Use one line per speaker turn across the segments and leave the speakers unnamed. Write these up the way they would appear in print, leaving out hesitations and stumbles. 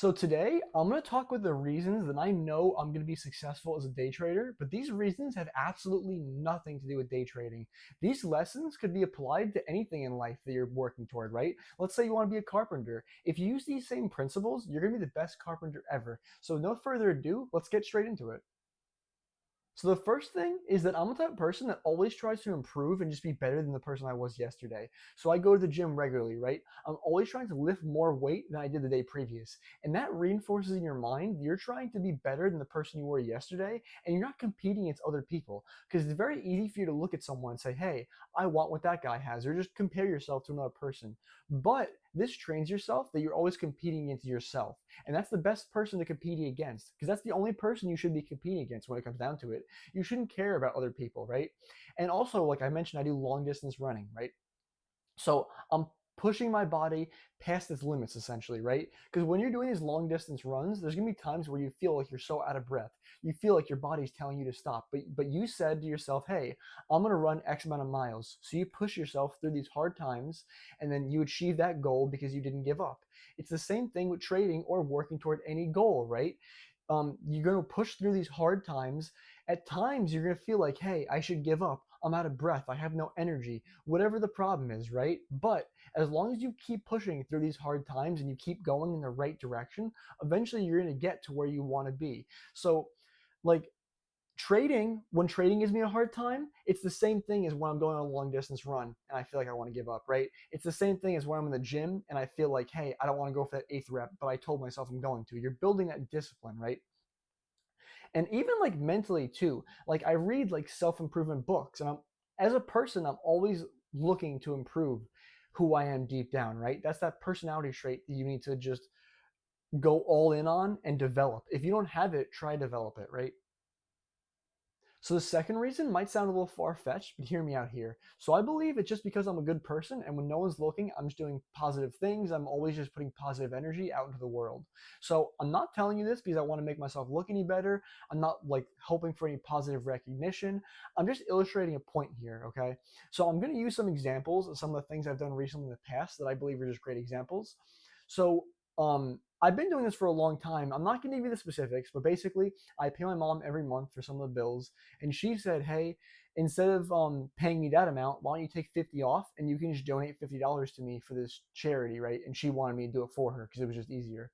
So today I'm going to talk with the reasons that I know I'm going to be successful as a day trader, but these reasons have absolutely nothing to do with day trading. These lessons could be applied to anything in life that you're working toward, right? Let's say you want to be a carpenter. If you use these same principles, you're going to be the best carpenter ever. So no further ado, let's get straight into it. So the first thing is that I'm the type of person that always tries to improve and just be better than the person I was yesterday. So I go to the gym regularly, right? I'm always trying to lift more weight than I did the day previous. And that reinforces in your mind you're trying to be better than the person you were yesterday, and you're not competing against other people. Because it's very easy for you to look at someone and say, hey, I want what that guy has, or just compare yourself to another person. But this trains yourself that you're always competing against yourself. And that's the best person to compete against, because that's the only person you should be competing against when it comes down to it. You shouldn't care about other people, right? And also, like I mentioned, I do long distance running, right? So I'm pushing my body past its limits essentially, right? Because when you're doing these long distance runs, there's gonna be times where you feel like you're so out of breath. You feel like your body's telling you to stop. But you said to yourself, hey, I'm gonna run X amount of miles. So you push yourself through these hard times and then you achieve that goal because you didn't give up. It's the same thing with trading or working toward any goal, right? You're going to push through these hard times. At times, you're going to feel like, hey, I should give up. I'm out of breath. I have no energy, whatever the problem is, right? But as long as you keep pushing through these hard times and you keep going in the right direction, eventually you're going to get to where you want to be. So, like, when trading gives me a hard time, it's the same thing as when I'm going on a long distance run and I feel like I want to give up, right? It's the same thing as when I'm in the gym and I feel like, hey, I don't want to go for that eighth rep, but I told myself I'm going to. You're building that discipline, right? And even like mentally too, like I read like self-improvement books, and as a person, I'm always looking to improve who I am deep down, right? That's that personality trait that you need to just go all in on and develop. If you don't have it, try develop it, right? So the second reason might sound a little far-fetched, but hear me out here. So I believe it's just because I'm a good person, and when no one's looking, I'm just doing positive things. I'm always just putting positive energy out into the world. So I'm not telling you this because I want to make myself look any better. I'm not like hoping for any positive recognition. I'm just illustrating a point here, okay? So I'm going to use some examples of some of the things I've done recently in the past that I believe are just great examples. So I've been doing this for a long time. I'm not going to give you the specifics, but basically, I pay my mom every month for some of the bills, and she said, "Hey, instead of paying me that amount, why don't you take 50 off and you can just donate $50 to me for this charity, right?" And she wanted me to do it for her because it was just easier.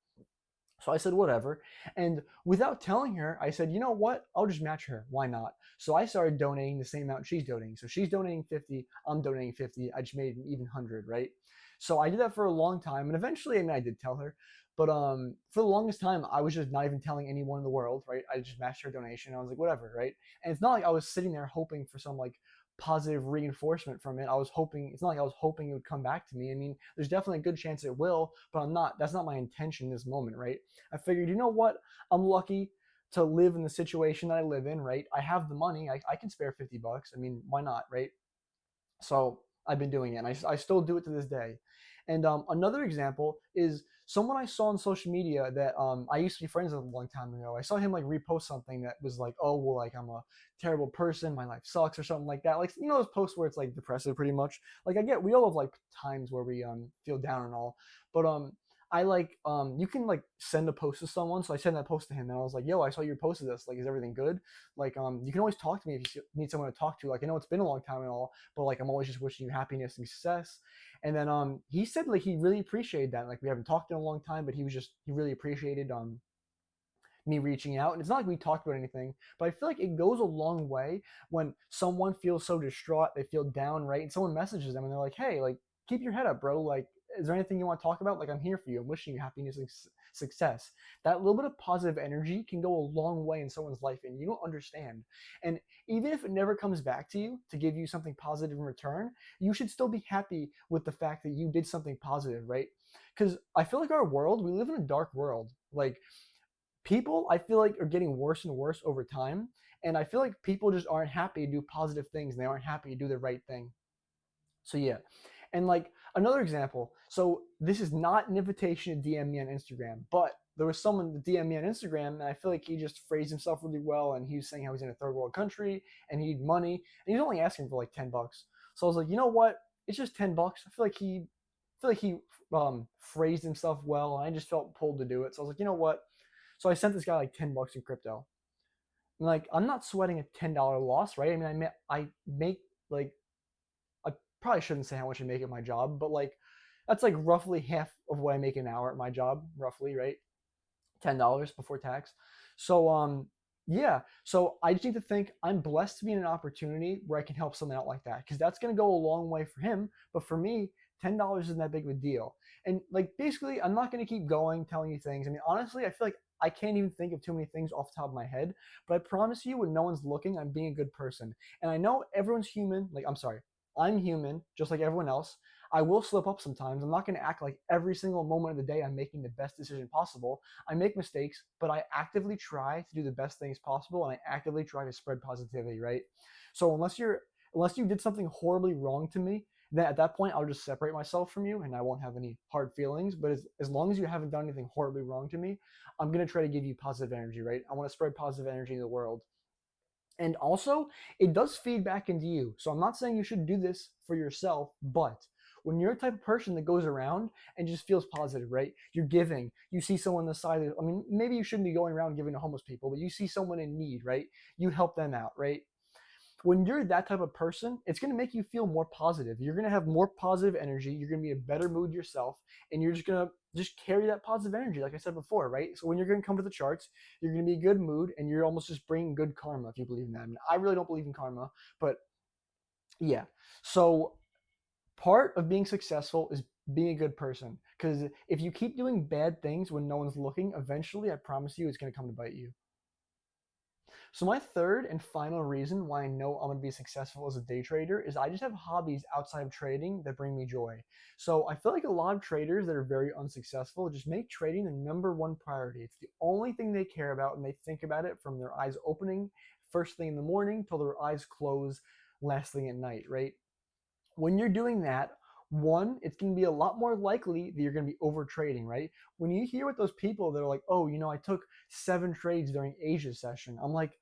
So I said, whatever. And without telling her, I said, you know what? I'll just match her. Why not? So I started donating the same amount she's donating. So she's donating 50, I'm donating 50. I just made an even 100, right? So I did that for a long time. And eventually, I mean, I did tell her. But for the longest time, I was just not even telling anyone in the world, right? I just matched her donation. I was like, whatever, right? And it's not like I was sitting there hoping for some like positive reinforcement from it. I was hoping, it's not like I was hoping it would come back to me. I mean, there's definitely a good chance it will, but that's not my intention in this moment, right? I figured, you know what? I'm lucky to live in the situation that I live in, right? I have the money. I can spare 50 bucks. I mean, why not, right? So I've been doing it, and I still do it to this day. And another example is someone I saw on social media that I used to be friends with a long time ago. I saw him like repost something that was like, "Oh, well, like I'm a terrible person, my life sucks," or something like that. Like those posts where it's like depressive, pretty much. Like we all have like times where we feel down and all, but I like you can like send a post to someone. So I sent that post to him and I was like, yo, I saw you posted this. Like, is everything good? Like you can always talk to me if you need someone to talk to. Like I know it's been a long time and all, but like I'm always just wishing you happiness and success. And then he said like he really appreciated that. Like we haven't talked in a long time, but he really appreciated me reaching out. And it's not like we talked about anything, but I feel like it goes a long way when someone feels so distraught, they feel down, right? And someone messages them and they're like, hey, like keep your head up, bro. Like, is there anything you want to talk about? Like, I'm here for you. I'm wishing you happiness and success. That little bit of positive energy can go a long way in someone's life, and you don't understand. And even if it never comes back to you to give you something positive in return, you should still be happy with the fact that you did something positive, right? Because I feel like we live in a dark world. Like, people I feel like are getting worse and worse over time, and I feel like people just aren't happy to do positive things and they aren't happy to do the right thing. So yeah. And like another example, so this is not an invitation to DM me on Instagram, but there was someone that DM me on Instagram, and I feel like he just phrased himself really well, and he was saying how he's in a third world country and he needed money, and he's only asking for like $10. So I was like, you know what, it's just $10. I feel like feel like he phrased himself well, and I just felt pulled to do it. So I was like, you know what? So I sent this guy like $10 in crypto. And like, I'm not sweating a $10 loss, right? I mean, I make like, I probably shouldn't say how much I make at my job, but like that's like roughly half of what I make an hour at my job, roughly, right? $10 before tax. So yeah, so I just need to think I'm blessed to be in an opportunity where I can help someone out like that, because that's going to go a long way for him. But for me, $10 isn't that big of a deal. And like basically, I'm not going to keep going telling you things. I mean, honestly, I feel like I can't even think of too many things off the top of my head. But I promise you, when no one's looking, I'm being a good person. And I know everyone's human. Like, I'm sorry, I'm human, just like everyone else. I will slip up sometimes. I'm not going to act like every single moment of the day I'm making the best decision possible. I make mistakes, but I actively try to do the best things possible, and I actively try to spread positivity, right? So unless you did something horribly wrong to me, then at that point I'll just separate myself from you and I won't have any hard feelings. But as long as you haven't done anything horribly wrong to me, I'm going to try to give you positive energy, right? I want to spread positive energy in the world. And also, it does feed back into you. So I'm not saying you should do this for yourself, but when you're a type of person that goes around and just feels positive, right? You're giving. You see someone on the side of, I mean, maybe you shouldn't be going around giving to homeless people, but you see someone in need, right? You help them out, right? When you're that type of person, it's going to make you feel more positive. You're going to have more positive energy. You're going to be in a better mood yourself, and you're just going to just carry that positive energy, like I said before, right? So when you're going to come to the charts, you're going to be in a good mood, and you're almost just bringing good karma if you believe in that. I mean, I really don't believe in karma, but yeah. So part of being successful is being a good person, because if you keep doing bad things when no one's looking, eventually, I promise you, it's going to come to bite you. So my third and final reason why I know I'm going to be successful as a day trader is I just have hobbies outside of trading that bring me joy. So I feel like a lot of traders that are very unsuccessful just make trading the number one priority. It's the only thing they care about, and they think about it from their eyes opening first thing in the morning till their eyes close last thing at night, right? When you're doing that, one, it's going to be a lot more likely that you're going to be over trading, right? When you hear with those people that are like, oh, I took 7 trades during Asia session, I'm like,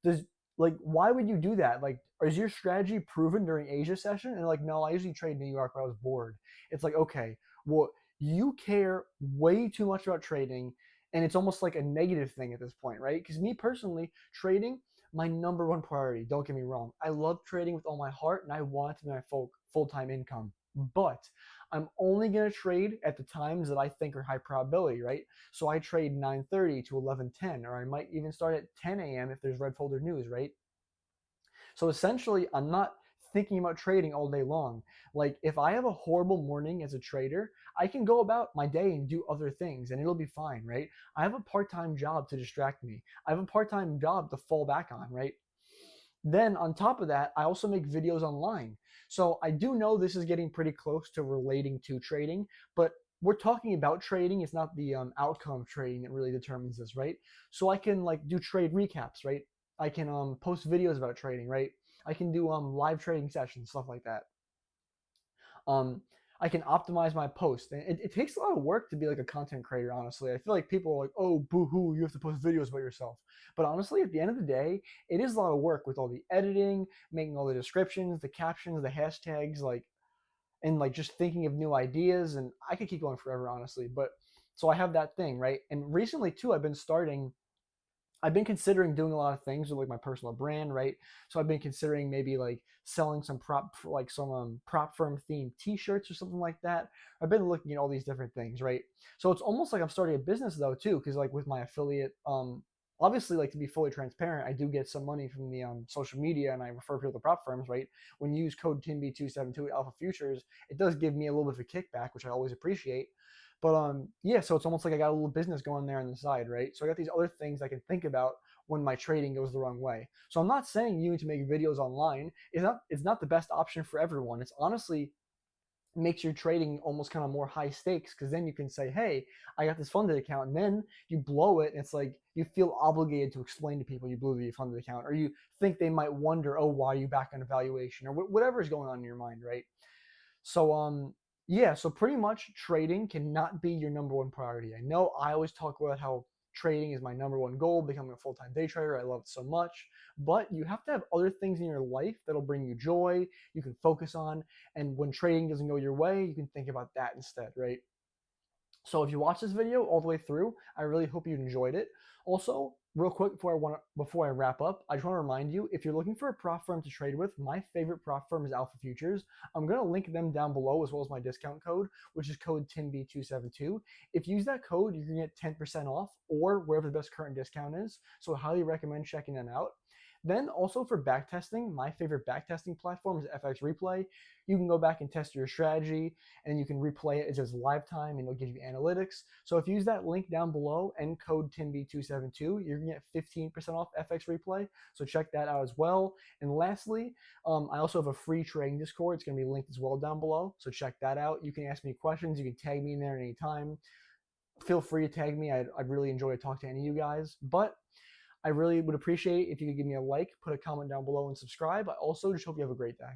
does why would you do that? Like, is your strategy proven during Asia session? And they're like, no, I usually trade New York when I was bored. It's like, okay, well, you care way too much about trading, and it's almost like a negative thing at this point, right? Because me personally, trading, my number one priority. Don't get me wrong. I love trading with all my heart, and I want it to be my full-time income. But I'm only going to trade at the times that I think are high probability, right? So I trade 9:30 to 11:10, or I might even start at 10 a.m. if there's red folder news, right? So essentially, I'm not thinking about trading all day long. Like, if I have a horrible morning as a trader, I can go about my day and do other things and it'll be fine, right? I have a part time job to distract me, I have a part time job to fall back on, right? Then on top of that, I also make videos online. So I do know this is getting pretty close to relating to trading, but we're talking about trading. It's not the outcome of trading that really determines this, right? So I can like do trade recaps, right? I can post videos about trading, right? I can do live trading sessions, stuff like that. Um, I can optimize my post. And it takes a lot of work to be like a content creator, honestly. I feel like people are like, oh, boo hoo, you have to post videos about yourself. But honestly, at the end of the day, it is a lot of work with all the editing, making all the descriptions, the captions, the hashtags, and like just thinking of new ideas. And I could keep going forever, honestly. But so I have that thing, right? And recently, too, I've been considering doing a lot of things with like my personal brand, right? So I've been considering maybe like selling some some prop firm themed T-shirts or something like that. I've been looking at all these different things, right? So it's almost like I'm starting a business though too, because like with my affiliate, obviously like to be fully transparent, I do get some money from the social media, and I refer people to prop firms, right? When you use code TIMB272 Alpha Futures, it does give me a little bit of a kickback, which I always appreciate. But yeah, so it's almost like I got a little business going there on the side, right? So I got these other things I can think about when my trading goes the wrong way. So I'm not saying you need to make videos online. It's not the best option for everyone. It's honestly makes your trading almost kind of more high stakes, because then you can say, hey, I got this funded account, and then you blow it, and it's like you feel obligated to explain to people you blew the funded account, or you think they might wonder, oh, why are you back on evaluation, or whatever is going on in your mind, right? So yeah, so pretty much trading cannot be your number one priority. I know I always talk about how trading is my number one goal, becoming a full-time day trader. I love it so much. But you have to have other things in your life that'll bring you joy, you can focus on, and when trading doesn't go your way, you can think about that instead, right? So if you watch this video all the way through, I really hope you enjoyed it. Also, real quick before I wrap up, I just want to remind you, if you're looking for a prop firm to trade with, my favorite prop firm is Alpha Futures. I'm going to link them down below as well as my discount code, which is code TINB272. If you use that code, you're going to get 10% off or wherever the best current discount is. So I highly recommend checking them out. Then also for backtesting, my favorite backtesting platform is FX Replay. You can go back and test your strategy, and you can replay it as just live time, and it'll give you analytics. So if you use that link down below and code TINB272, you're gonna get 15% off FX Replay. So check that out as well. And lastly, I also have a free trading Discord. It's gonna be linked as well down below. So check that out. You can ask me questions. You can tag me in there anytime. Feel free to tag me. I'd really enjoy to talk to any of you guys. But I really would appreciate if you could give me a like, put a comment down below, and subscribe. I also just hope you have a great day.